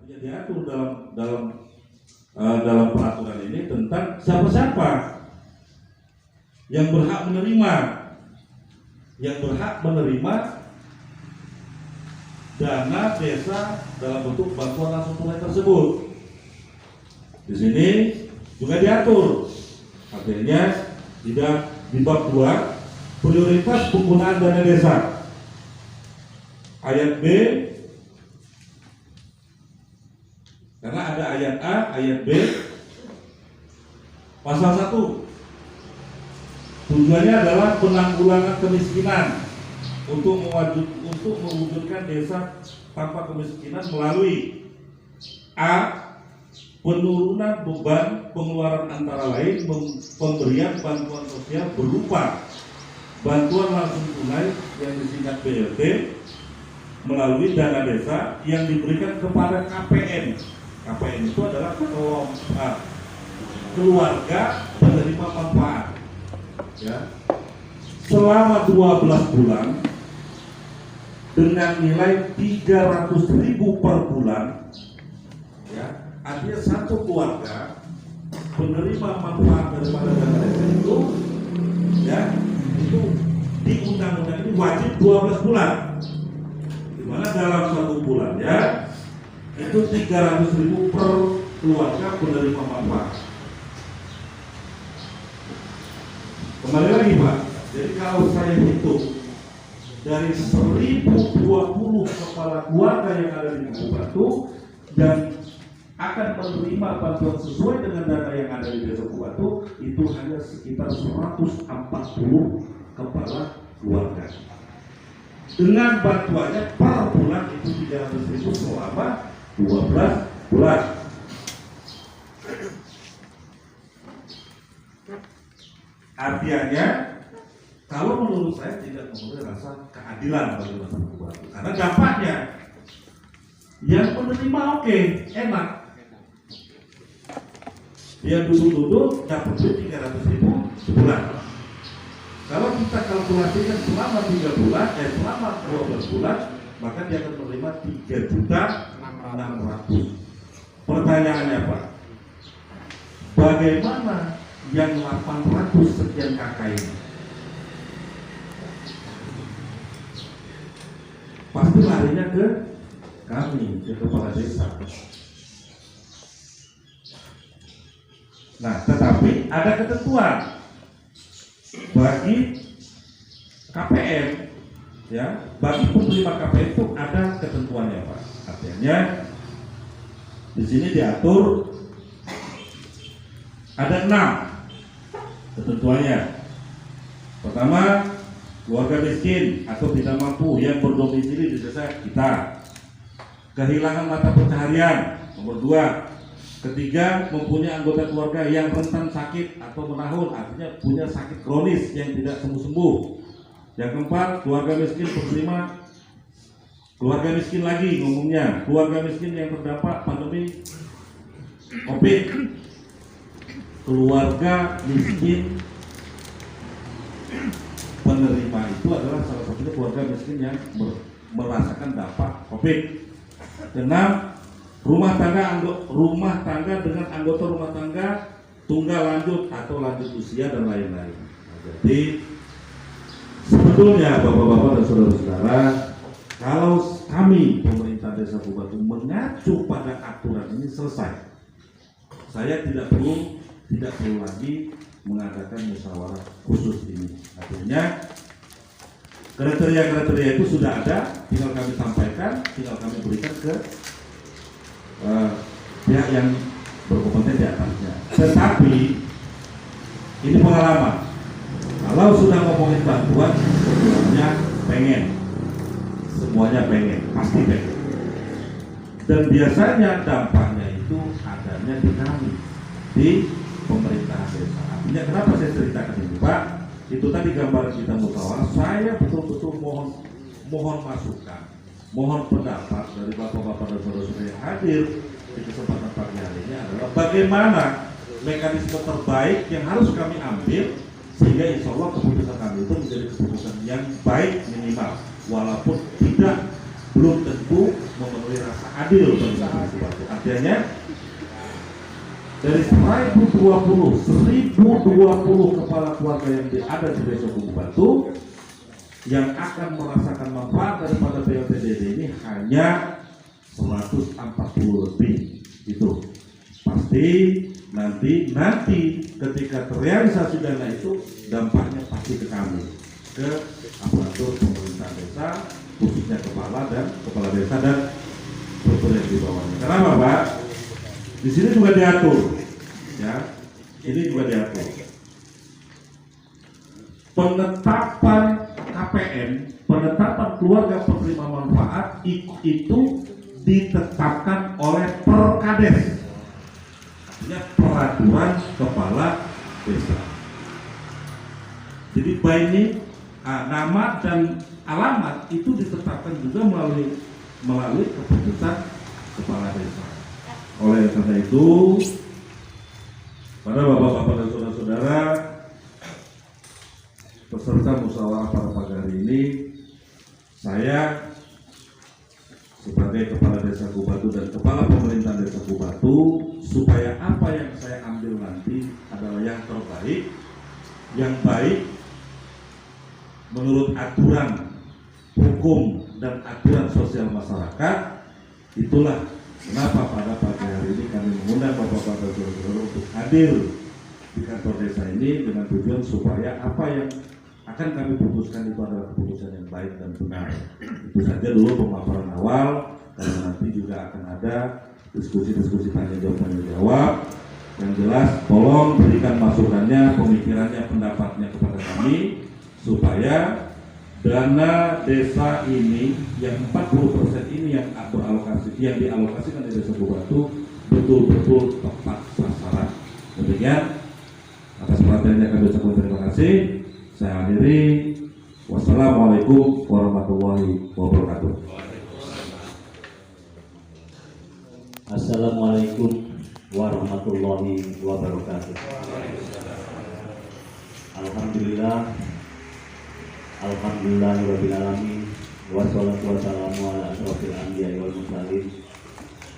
Artinya diatur dalam peraturan ini tentang siapa-siapa yang berhak menerima dana desa dalam bentuk bantuan langsung tunai tersebut. Di sini juga diatur, artinya tidak di bab 2 prioritas penggunaan dana desa. Ayat B, karena ada ayat A, ayat B, pasal 1 tujuannya adalah penanggulangan kemiskinan untuk mewujudkan desa tanpa kemiskinan melalui A. Penurunan beban pengeluaran antara lain pemberian bantuan sosial berupa bantuan langsung tunai yang disingkat BLT melalui dana desa yang diberikan kepada KPN. KPN itu adalah keluarga penerima manfaat. Ya. Selama 12 bulan dengan nilai 300.000 per bulan, ya, artinya satu keluarga penerima manfaat daripada dana desa itu, ya, itu di undang-undang ini wajib 12 bulan, dimana dalam satu bulan, ya, itu 300.000 per keluarga penerima manfaat. Kembali lagi Pak, jadi kalau saya hitung dari 1020 kepala keluarga yang ada di Buku Batu dan akan menerima bantuan sesuai dengan dana yang ada di Desa Buku Batu, itu hanya sekitar 140 kepala keluarga. Dengan bantuannya per bulan itu 300.000 selama 12 bulan. Artinya, kalau menurut saya tidak memberi rasa keadilan bagi masyarakat Buku Batu, karena dampaknya yang menerima oke, enak, dia duduk-duduk dapat duit 300.000 sebulan. Kalau kita kalkulasikan selama 3 bulan, selama 12 bulan, maka dia akan menerima 3.600.000. Pertanyaannya Pak, bagaimana yang 800 sekian kakak ini? Pasti larinya ke kami, ke kepala desa. Nah, tetapi ada ketentuan bagi KPM, ya, bagi penerima KPM itu ada ketentuannya Pak. Artinya di sini diatur ada 6 ketentuannya. Pertama, keluarga miskin atau tidak mampu yang berdomisili di desa kita, kehilangan mata pencaharian. Nomor 2, ketiga, mempunyai anggota keluarga yang rentan sakit atau menahun, artinya punya sakit kronis yang tidak sembuh-sembuh. Yang keempat, keluarga miskin penerima, keluarga miskin lagi ngomongnya, keluarga miskin yang terdampak pandemi COVID. Keluarga miskin penerima itu adalah salah satunya keluarga miskin yang merasakan dampak COVID. 6, rumah tangga dengan anggota rumah tangga tunggal lanjut atau lanjut usia dan lain-lain. Jadi sebetulnya Bapak-bapak dan saudara-saudara, kalau kami pemerintah Desa Buku Batu mengacu pada aturan ini selesai, saya tidak perlu lagi mengadakan musyawarah khusus ini. Artinya kriteria-kriteria itu sudah ada, tinggal kami sampaikan, tinggal kami berikan ke pihak yang berkompeten di atasnya. Tetapi ini pengalaman, kalau sudah ngomongin bantuan, semuanya pengen, pasti pengen. Dan biasanya dampaknya itu adanya di kami, di pemerintahan desa. Artinya kenapa saya ceritakan ini Pak? Itu tadi gambaran kita musyawarah. Saya betul-betul mohon masukan, mohon pendapat dari bapak-bapak dan saudara-saudara yang hadir di kesempatan pagi hari ini adalah bagaimana mekanisme terbaik yang harus kami ambil sehingga insya Allah keputusan kami itu menjadi keputusan yang baik minimal, walaupun tidak belum tentu memenuhi rasa adil bagi desa Kubu Batu. Artinya dari 1020 kepala keluarga yang ada di desa Kubu Batu yang akan merasakan manfaat daripada BLTDD ini hanya 140 lebih. Itu pasti nanti ketika terrealisasi dana itu dampaknya pasti ke kami, ke aparatur pemerintah desa, khususnya kepala desa dan struktur yang di bawahnya. Kenapa, Pak? Di sini juga diatur, ya. Ini juga diatur. Penetapan KPM, penetapan keluarga penerima manfaat itu ditetapkan oleh Perkades, artinya peraturan kepala desa. Jadi ini nama dan alamat itu ditetapkan juga melalui keputusan kepala desa. Oleh karena itu, pada bapak-bapak dan saudara-saudara peserta musyawarah pada pagi hari ini, saya sebagai kepala desa Kubu Batu dan kepala pemerintahan desa Kubu Batu, supaya apa yang saya ambil nanti adalah yang terbaik, yang baik menurut aturan hukum dan aturan sosial masyarakat. Itulah kenapa pada pagi hari ini kami mengundang bapak-bapak dan saudara-saudara untuk hadir di kantor desa ini dengan tujuan supaya apa yang akan kami putuskan itu adalah keputusan yang baik dan benar. Itu saja dulu pemaparan awal, karena nanti juga akan ada diskusi tanya jawab. Yang jelas, tolong berikan masukannya, pemikirannya, pendapatnya kepada kami supaya dana desa ini yang 40% ini yang dialokasikan di desa Kubu Batu betul-betul tepat sasaran. Demikian, atas perhatiannya kami ucapkan terima kasih. Saya akhiri. Wassalamualaikum warahmatullahi wabarakatuh. Assalamualaikum warahmatullahi wabarakatuh. Alhamdulillahirabbil alamin, wassalatu wassalamu ala asyrofil anbiya'i wal mursalin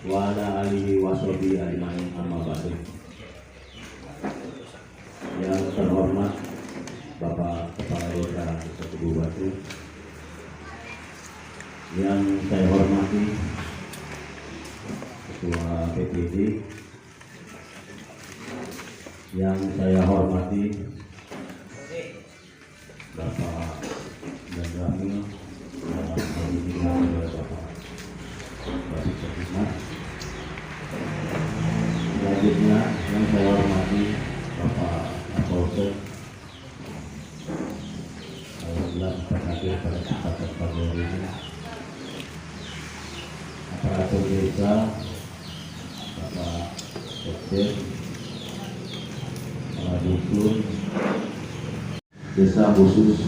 wa ala alihi washabihi ajmain, amma ba'du. Yang terhormat Bapak Kepala Desa Kubu Batu, yang saya hormati Ketua PPD, yang saya hormati Bapak dan Ramil, Bapak Kabinat. Selanjutnya yang saya hormati Bapak Kapolsek. Alhamdulillah hadir pada kesempatan pagi hari ini. Aparatur desa, Bapak Sekdes, Kepala Dusun, Desa Khusus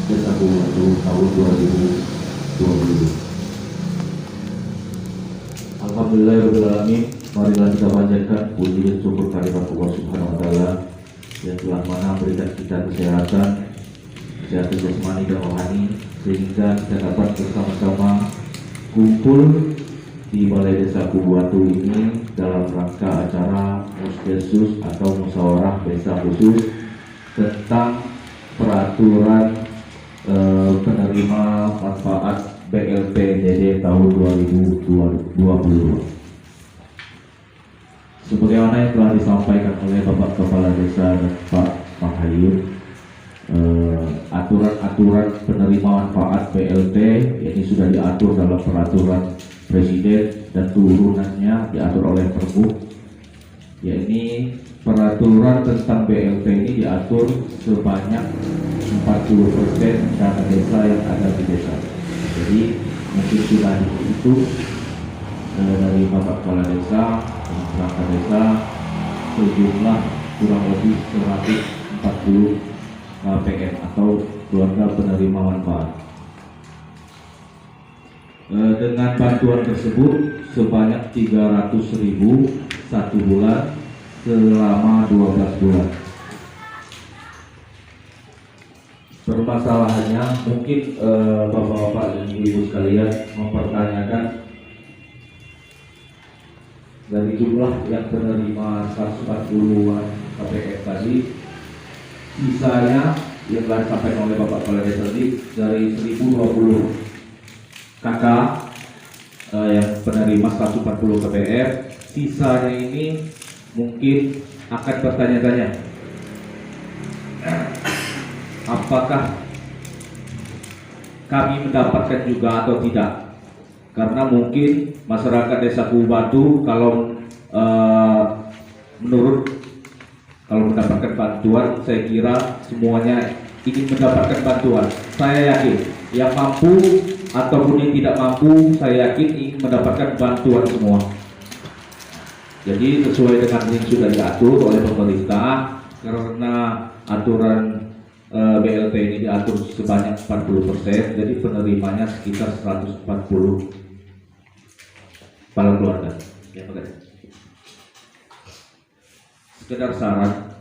Desa Kubu Batu tahun 2020. Alhamdulillahirabbil alamin. Marilah kita panjatkan puji dan syukur kehadirat Allah Subhanahu wa taala yang telah memberikan kita kesehatan jasmani dan rohani, sehingga kita dapat bersama-sama kumpul di Balai Desa Kubu Batu ini dalam rangka acara Musdesus atau musyawarah desa khusus tentang peraturan penerima manfaat BLTDD tahun 2020. Sebagaimana yang telah disampaikan oleh Bapak Kepala Desa dan Pak Mahayur, aturan-aturan penerima manfaat BLT ini sudah diatur dalam peraturan Presiden dan turunannya diatur oleh Pergub. Yakni peraturan tentang BLT ini diatur sebanyak 40% dana desa yang ada di desa. Jadi mungkin sudah itu dari Bapak Kepala Desa dan perangkat desa sejumlah kurang lebih 140 KPM atau keluarga penerima manfaat. Dengan bantuan tersebut sebanyak 300.000 satu bulan selama 12 bulan. permasalahannya mungkin bapak-bapak dan ibu sekalian mempertanyakan dari jumlah yang penerima 140-an KPM tadi, sisanya yang telah disampaikan oleh Bapak Kepala Desa tadi dari 1020 KK yang penerima 140 KPM, sisanya ini mungkin akan bertanya-tanya, apakah kami mendapatkan juga atau tidak? Karena mungkin masyarakat Desa Kubatu kalau kalau mendapatkan bantuan, saya kira semuanya ingin mendapatkan bantuan. Saya yakin yang mampu ataupun yang tidak mampu, saya yakin ingin mendapatkan bantuan semua. Jadi sesuai dengan yang sudah diatur oleh pemerintah, karena aturan BLT ini diatur sebanyak 40%, jadi penerimanya sekitar 140 kepala keluarga. Ya, sekedar saran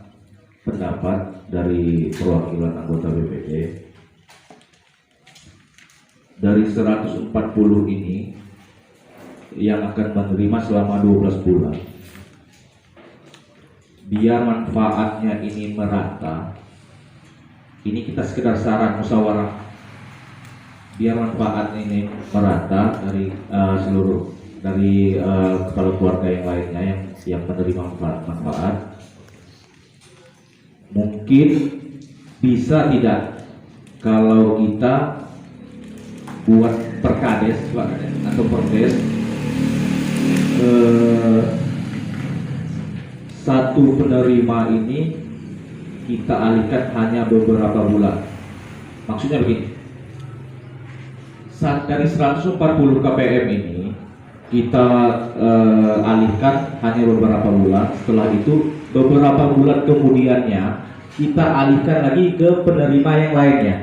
pendapat dari perwakilan anggota BPD, dari 140 ini yang akan menerima selama 12 bulan, biar manfaatnya ini merata. Ini kita sekedar saran musyawarah, biar manfaat ini merata dari seluruh dari kepala keluarga yang lainnya yang menerima manfaat. Mungkin bisa tidak kalau kita buat perkades atau perdes, satu penerima ini kita alihkan hanya beberapa bulan. Maksudnya begini, dari 140 KPM ini kita alihkan hanya beberapa bulan. Setelah itu beberapa bulan kemudiannya kita alihkan lagi ke penerima yang lainnya.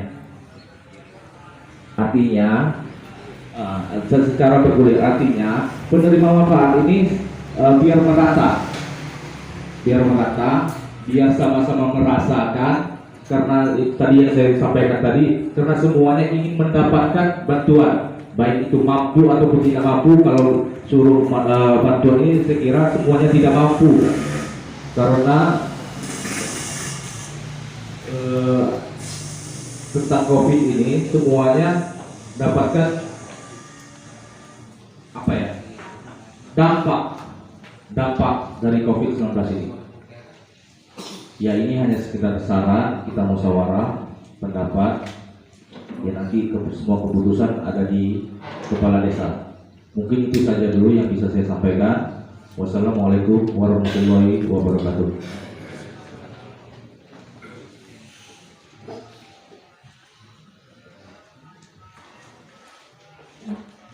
Artinya secara bergulir, artinya penerima manfaat ini biar merata, biar sama-sama merasakan. Karena tadi yang saya sampaikan tadi, karena semuanya ingin mendapatkan bantuan, baik itu mampu ataupun tidak mampu. Kalau suruh bantuan ini saya kira semuanya tidak mampu, karena tentang COVID ini semuanya dapatkan apa ya, dampak dari COVID-19 ini. Ya, ini hanya sekedar saran, kita musyawarah pendapat. Ya, nanti semua keputusan ada di kepala desa. Mungkin itu saja dulu yang bisa saya sampaikan. Wassalamualaikum warahmatullahi wabarakatuh.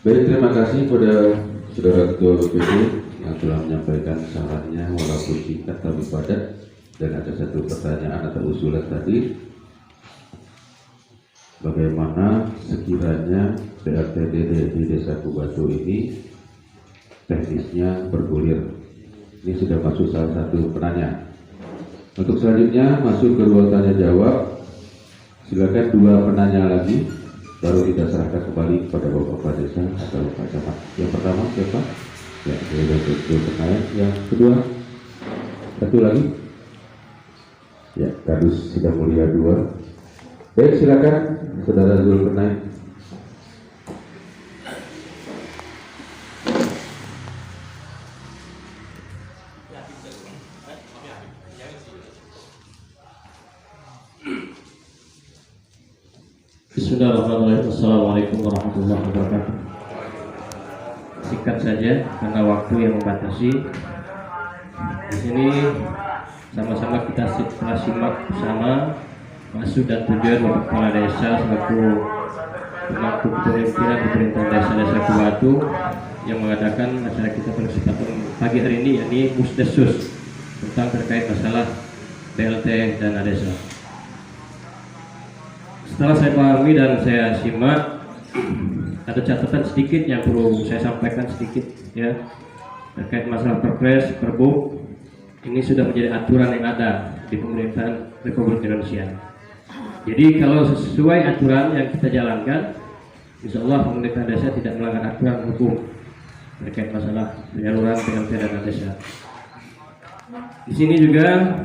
Baik, terima kasih kepada Saudara Ketua BPD yang telah menyampaikan sarannya walaupun singkat tapi padat. Dan ada satu pertanyaan atau usulan tadi, bagaimana sekiranya BLTD di Desa Kubatu ini teknisnya bergulir. Ini sudah masuk salah satu penanya. Untuk selanjutnya masuk ke ruang tanya jawab. Silakan dua penanya lagi, baru kita serahkan kembali kepada Bapak Desa atau Pak Camat. Yang pertama siapa? Ya, dua penanya. Yang kedua, satu lagi. Ya, Kadus Sidang Mulia 2. Baik, silakan Saudara Zulkarnain. Bismillahirrahmanirrahim. Assalamualaikum warahmatullahi wabarakatuh. Singkat saja karena waktu yang membatasi. Di sini sama-sama kita simak bersama maksud dan tujuan Bapak Kepala Desa selaku pemangku kepemimpinan pemerintahan Desa Kubatu yang mengadakan acara kita pada kesempatan pagi hari ini, yakni Musdesus tentang terkait masalah BLT dana desa. Setelah saya pahami dan saya simak, ada catatan sedikit yang perlu saya sampaikan sedikit ya terkait masalah Perpres, Perbuk. Ini sudah menjadi aturan yang ada di pemerintahan Republik Indonesia. Jadi kalau sesuai aturan yang kita jalankan, insya Allah pemerintah desa tidak melanggar aturan hukum terkait masalah penyaluran PLT dana desa. Di sini juga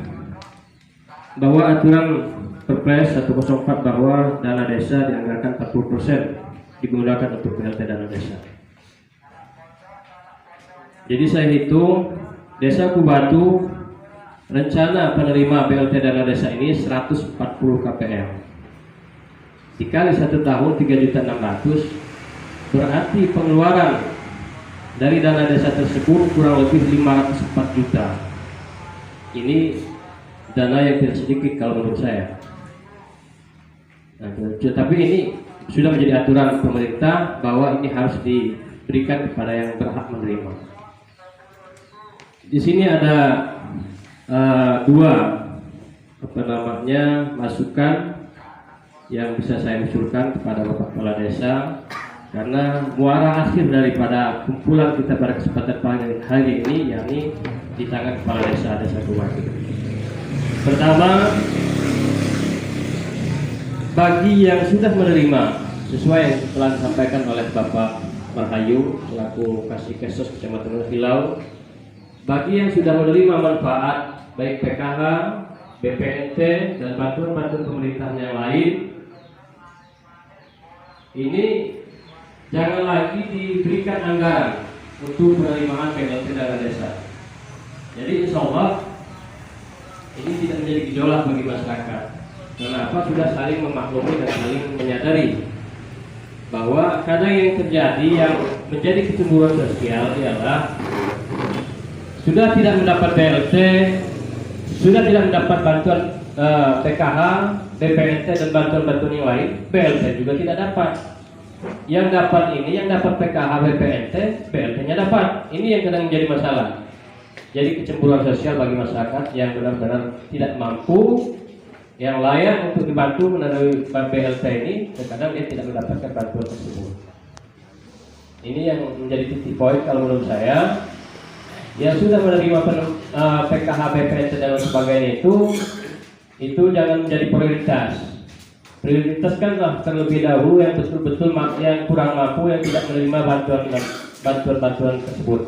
bahwa aturan Perpres 104 bahwa dana desa dianggarkan 40% digunakan untuk PLT dana desa. Jadi saya hitung Desa Kubatu rencana penerima BLT dana desa ini 140 KPM. Dikali 1 tahun 3.600.000, berarti pengeluaran dari dana desa tersebut kurang lebih 504 juta. Ini dana yang tidak sedikit kalau menurut saya. Nah, tapi ini sudah menjadi aturan pemerintah bahwa ini harus diberikan kepada yang berhak menerima. Di sini ada dua masukan yang bisa saya usulkan kepada Bapak Kepala Desa, karena muara akhir daripada kumpulan kita pada kesempatan hari ini yakni di tangan Kepala Desa Kubatu. Pertama, bagi yang sudah menerima sesuai yang telah disampaikan oleh Bapak Marhayu selaku Kasih Kecamatan Hilau, bagi yang sudah menerima manfaat baik PKH, BPNT dan bantuan-bantuan pemerintahan yang lain, ini jangan lagi diberikan anggaran untuk penerimaan PLT dana desa. Jadi insya Allah ini tidak menjadi gejolak bagi masyarakat. Kenapa? Sudah saling memaklumi dan saling menyadari bahwa kadang yang terjadi yang menjadi kecemburuan sosial ialah sudah tidak mendapat BLT, sudah tidak mendapat bantuan PKH, BPNT dan bantuan-bantuan yang lain, BLT juga tidak dapat. Yang dapat ini, yang dapat PKH, BPNT, BLT-nya dapat. Ini yang kadang menjadi masalah. Jadi kecemburuan sosial bagi masyarakat yang benar-benar tidak mampu, yang layak untuk dibantu melalui BLT ini, terkadang dia tidak mendapatkan bantuan tersebut. Ini yang menjadi titik poin kalau menurut saya. Yang sudah menerima PKH, BPNT dan sebagainya itu jangan menjadi prioritas. Prioritaskanlah terlebih dahulu yang betul-betul yang kurang mampu, yang tidak menerima bantuan tersebut.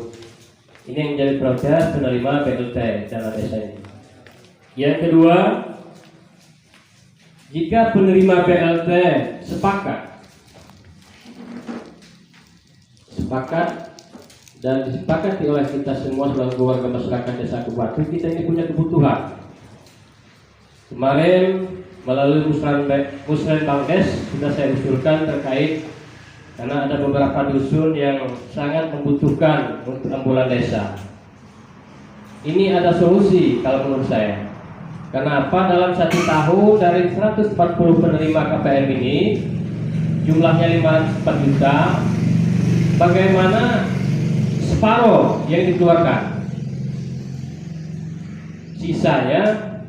Ini yang menjadi prioritas penerima BLT dana desa ini. Yang kedua, jika penerima BLT sepakat dan disepakati oleh kita semua sebagai warga masyarakat Desa Kubatu, kita ini punya kebutuhan. Kemarin melalui Musren Bangdes sudah saya usulkan terkait karena ada beberapa dusun yang sangat membutuhkan untuk ambulan desa. Ini ada solusi kalau menurut saya. Kenapa dalam 1 tahun dari 140 penerima KPM ini jumlahnya 504 juta, bagaimana separuh yang dikeluarkan, sisanya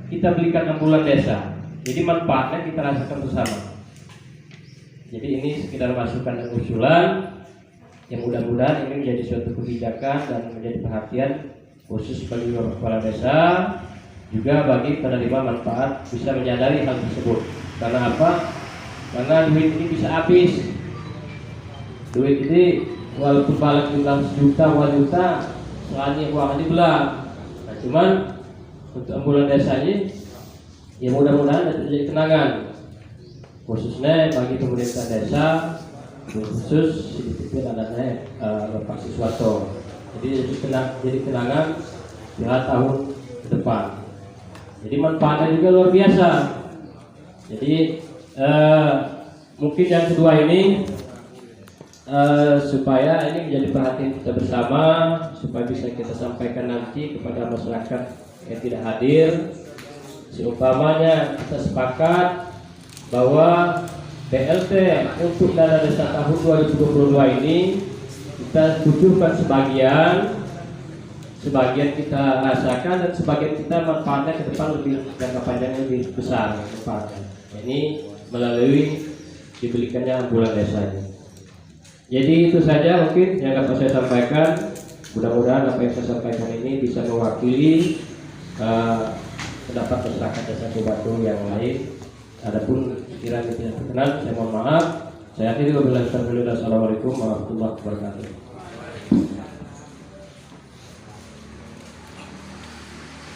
kita belikan ambulan desa. Jadi manfaatnya kita rasakan bersama. Jadi ini sekedar masukan dan usulan yang mudah-mudahan ini menjadi suatu kebijakan dan menjadi perhatian khusus bagi kepala desa, juga bagi penerima manfaat bisa menyadari hal tersebut. Karena apa? Karena duit ini bisa habis. Duit ini walaupun balik jumlah 1 juta, 2 juta, soalnya uang dibelah. Nah, cuman untuk ambulan desa ini, ya mudah-mudahan jadi kenangan, khususnya bagi pemerintah desa, khusus sedikit adanya Bapak Siswanto. Jadi kenangan 2 tahun ke depan. Jadi manfaatnya juga luar biasa. Jadi mungkin yang kedua ini supaya ini menjadi perhatian kita bersama, supaya bisa kita sampaikan nanti kepada masyarakat yang tidak hadir. Seumpamanya kita sepakat bahwa BLT untuk dana desa tahun 2022 ini kita kucurkan sebagian kita rasakan dan sebagian kita manfaatnya ke depan lebih jangka panjang lebih besar manfaatnya. Ini melalui dibelikannya ambulan desa ini. Jadi itu saja mungkin yang dapat saya sampaikan. Mudah-mudahan apa yang saya sampaikan ini bisa mewakili pendapat masyarakat Desa Kubatu yang lain. Adapun sekiranya tidak berkenan, saya mohon maaf. Saya akhiri wabillahi taufiq. Assalamualaikum warahmatullahi wabarakatuh.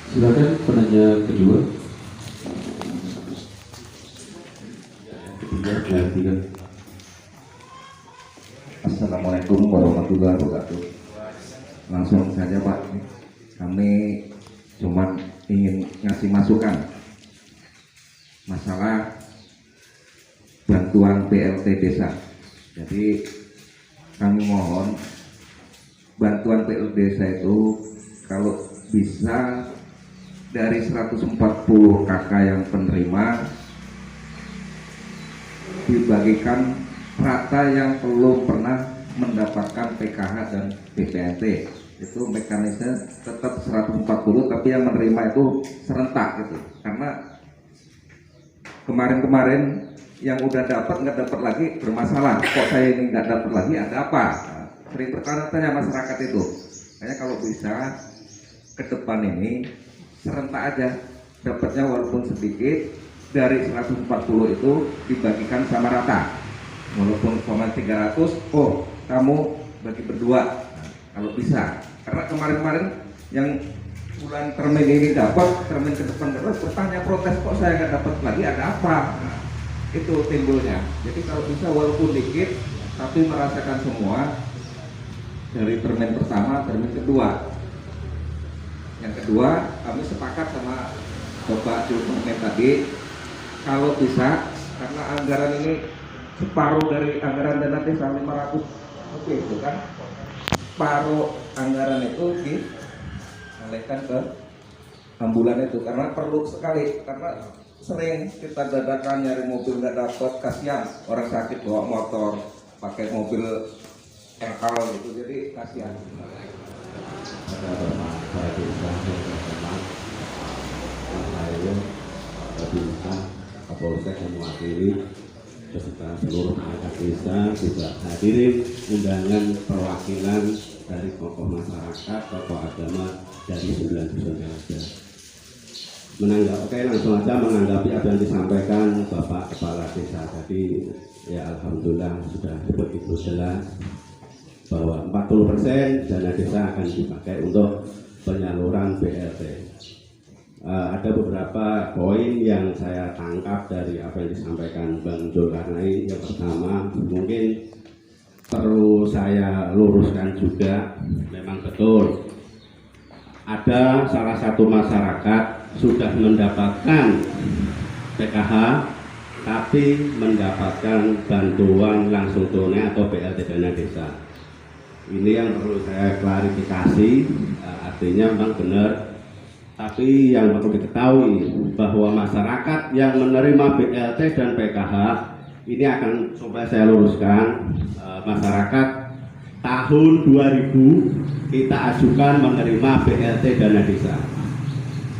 Silakan penanya kedua. Ketiga. Assalamualaikum warahmatullahi wabarakatuh. Langsung saja Pak, kami cuma ingin ngasih masukan masalah bantuan PLT desa. Jadi kami mohon bantuan PLT desa itu kalau bisa dari 140 KK yang penerima dibagikan rata yang belum pernah mendapatkan PKH dan BPNT. Itu mekanisme tetap 140, tapi yang menerima itu serentak gitu. Karena kemarin-kemarin yang udah dapat nggak dapat lagi bermasalah. Kok saya ini nggak dapat lagi, ada apa? Nah, sering bertanya masyarakat itu. Kayaknya kalau bisa ke depan ini serentak aja, dapatnya walaupun sedikit, dari 140 itu dibagikan sama rata. Walaupun cuma 300, oh kamu bagi berdua. Nah, kalau bisa, karena kemarin-kemarin yang bulan termin ini dapat, termin ke depan terus bertanya protes, kok saya nggak dapat lagi, ada apa? Nah, itu timbulnya. Jadi kalau bisa walaupun dikit, tapi merasakan semua dari termin pertama, termin kedua. Yang kedua, kami sepakat sama Bapak Jurnamen tadi, kalau bisa, karena anggaran ini separuh dari anggaran dana desa 500 lebih itu kan, separuh anggaran itu dialihkan ke ambulan itu, karena perlu sekali, karena sering kita dadakan nyari mobil nggak dapat, kasihan orang sakit bawa motor pakai mobil RL gitu, jadi kasihan. Ada Bapak Kepala Desa yang berteman, saya bisa Kapolsek yang mewakili beserta seluruh perangkat desa juga hadirin undangan perwakilan dari tokoh masyarakat, tokoh agama dari 9 dusun Raja. Langsung aja menanggapi apa yang disampaikan Bapak Kepala Desa tadi. Ya alhamdulillah sudah begitu jelas bahwa 40% dana desa akan dipakai untuk penyaluran BLT. Ada beberapa poin yang saya tangkap dari apa yang disampaikan Bang Zulkarnain. Yang pertama, mungkin perlu saya luruskan juga, memang betul ada salah satu masyarakat sudah mendapatkan PKH tapi mendapatkan bantuan langsung tunai atau BLT dana desa. Ini yang perlu saya klarifikasi, artinya memang benar, tapi yang perlu diketahui bahwa masyarakat yang menerima BLT dan PKH ini akan coba saya luruskan. Masyarakat tahun 2000 kita ajukan menerima BLT dana desa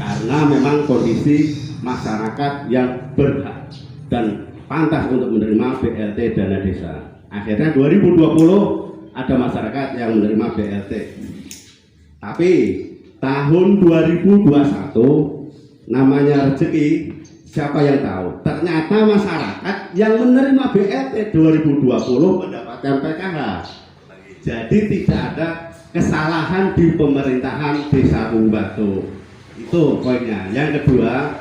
karena memang kondisi masyarakat yang berhak dan pantas untuk menerima BLT dana desa. Akhirnya 2020 ada masyarakat yang menerima BLT, tapi tahun 2021 namanya rezeki, siapa yang tahu, ternyata masyarakat yang menerima BLT 2020 mendapatkan PKH. Jadi tidak ada kesalahan di pemerintahan Desa Bumbatu. Itu poinnya. Yang kedua,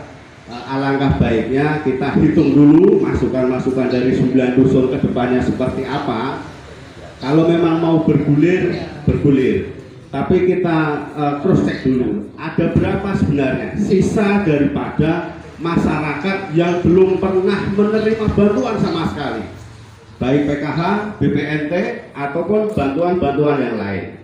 alangkah baiknya kita hitung dulu masukan-masukan dari 9 dusun ke depannya seperti apa. Kalau memang mau bergulir, bergulir. Tapi kita cross check dulu, ada berapa sebenarnya sisa daripada masyarakat yang belum pernah menerima bantuan sama sekali, baik PKH, BPNT ataupun bantuan-bantuan yang lain.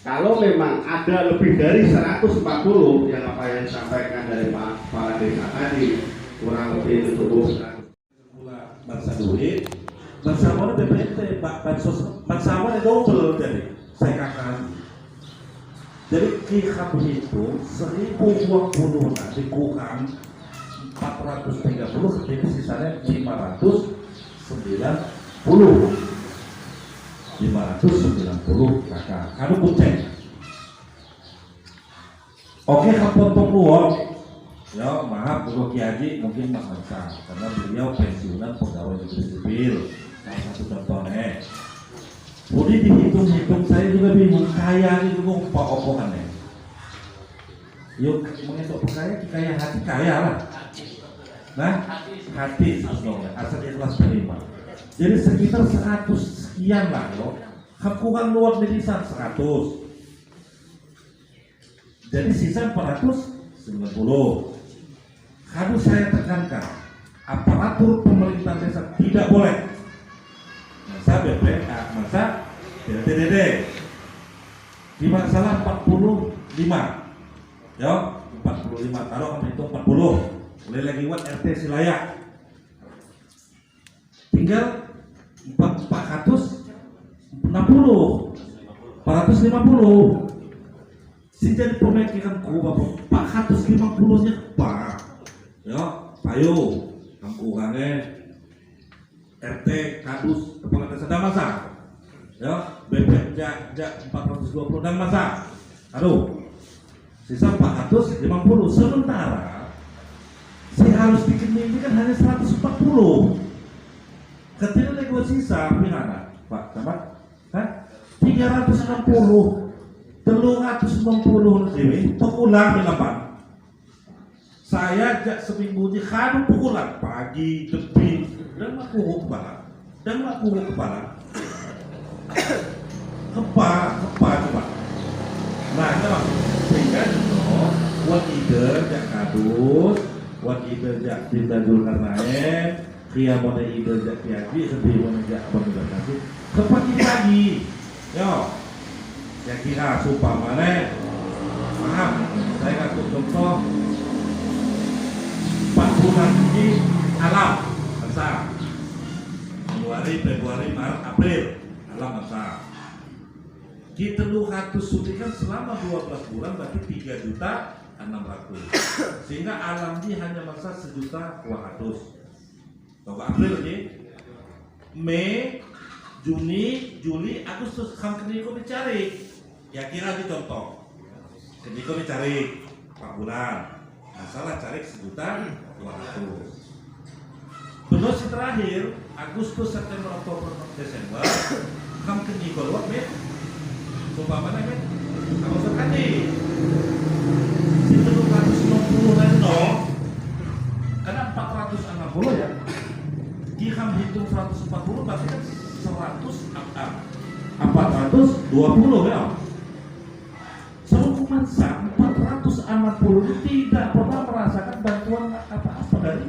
Kalau memang ada lebih dari 140 yang apa yang disampaikan dari Pak Kepala Desa tadi, kurang lebih untuk bangsa duit, bangsa mana BPNT, bangsa mana double jadi saya katakan. Jadi kita berhitung 1000 uang bunuh dikurang 430, jadi sisanya 590 kakak. Kanu kucing. Oke, kapotong uang Ya maaf Guru Ki Haji mungkin Mas Hansa karena beliau pensiunan pegawai negeri sipil. Salah satu contohnya. Budi dihitung-hitung saya juga bingung kaya itu apa ya. Yuk mengenai kaya, kaya hati kaya lah. Nah, hati sebenarnya asal ikhlas terima. Jadi sekitar 100 sekian lah yo. Hakukan luar milisan 100. Jadi sisa 490. Harus saya tekankan, aparatur pemerintah desa tidak boleh masa BPK, masa BPDD di masalah 45 ya 45 taruh kami itu 40 boleh lagi buat RT Silayak tinggal 450 si jadi pemikiranku bapak 450 nya pak ya payo kampungannya RT kadus kepala desa dan masa ya BP jak 420 dan masa aduh sisa 450 sementara si harus bikin ini kan hanya 140 ketika negosiasi sisa pihana Pak Camat 360 390 dewi pengulang di lapan saya jak seminggu di kanu pukulan pagi depi dan maku kepala kepa coba nah itu sehingga buat ide jak kadus buat ide jak Dinda Zulkarnain kia mau ide jak Kiaji sedih mau jak kasih kepagi lagi yo saya kira supamane maaf saya kasih contoh 4 bulan ini alam masa Januari, Februari, Maret, April alam masa kita lu harus suntikan selama 12 bulan berarti 3.600.000 sehingga alam ini hanya masa 1.200.000 coba April ini Mei, Juni, Juli, Agustus kamu kau dicari ya kira di contoh kau dicari 4 bulan masalah cari 1.200.000 benar si terakhir Agustus, September, Oktober, Desember kamu kini keluar bet coba mana bet kamu sekali si 390 dan no karena 460 ya jika hitung 140 berarti kan 420 ya seluruh masa 460 tidak pernah merasakan bantuan apa-apa dari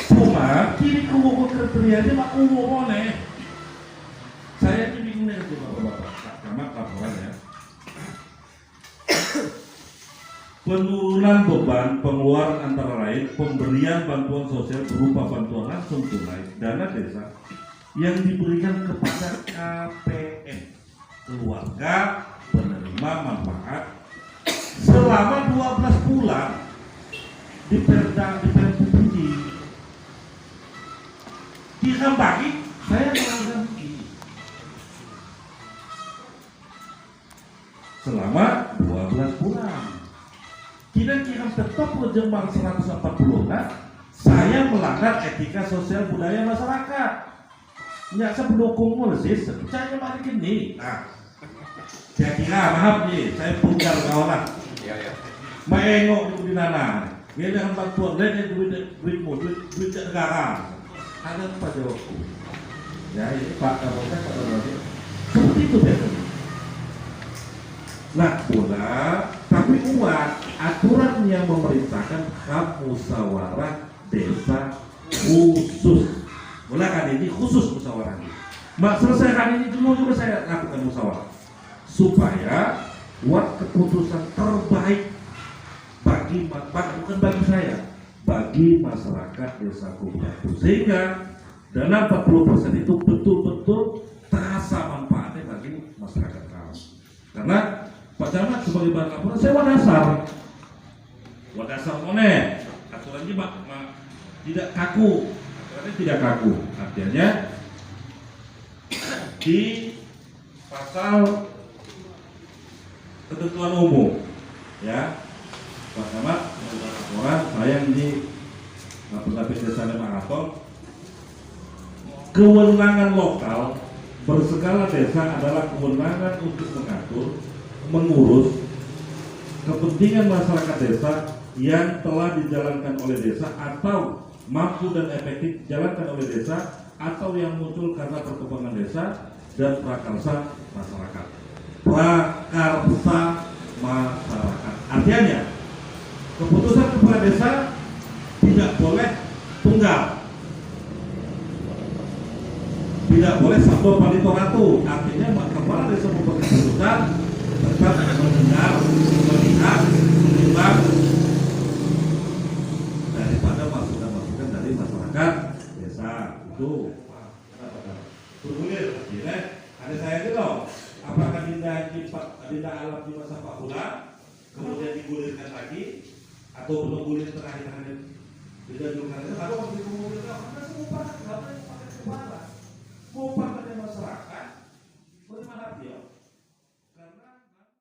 cuma kini kubu kriterianya mak umum saya ini bingung nih bapak Camat laporan ya penurunan beban pengeluaran antara lain pemberian bantuan sosial berupa bantuan langsung tunai dana desa yang diberikan kepada KPM keluarga penerima manfaat selama 12 bulan di Perda ini dikembali saya melakukan ini selama 12 bulan kira-kira tetap berjembar 140 nah saya melanggar etika sosial budaya masyarakat nggak sebelum sih saya mari gini nah saya kira maaf nih saya punggar kawan maengok di nana dia dengan bantuan lain duit negara ada apa jawabku ya Pak Kapolres Pak Kapolres seperti itu biasanya nah pula tapi umat aturan yang memerintahkan hak musyawarah desa khusus mulai kan ini khusus musyawarah ini selesaikan ini dulu juga saya lakukan musyawarah supaya buat keputusan terbaik bagi bukan bagi saya bagi masyarakat desa Kubatu sehingga dana 40% itu betul-betul terasa manfaatnya bagi masyarakat kami karena Pak Camat sebagai bahan laporan saya wadasar monet aturannya tidak kaku aturannya tidak kaku artinya di pasal ketentuan umum ya Pak Camat laporan saya di Pendapil Desa Lemaraton, kewenangan lokal berskala desa adalah kewenangan untuk mengatur, mengurus kepentingan masyarakat desa yang telah dijalankan oleh desa atau mampu dan efektif dijalankan oleh desa atau yang muncul karena perkembangan desa dan prakarsa masyarakat. Prakarsa masyarakat artinya keputusan kepala desa tidak boleh tunggal, tidak boleh satu palito ratu. Artinya kepala desa membuat keputusan tetap mendengar, melihat, menimbang daripada masukan dari masyarakat desa itu. Bergulir, ada saya itu loh. Apakah dinda alam di masa Pak Bulan kemudian digulirkan lagi atau belum gulir terakhir dinda juga baru waktu digulirkan karena semua pakai kepala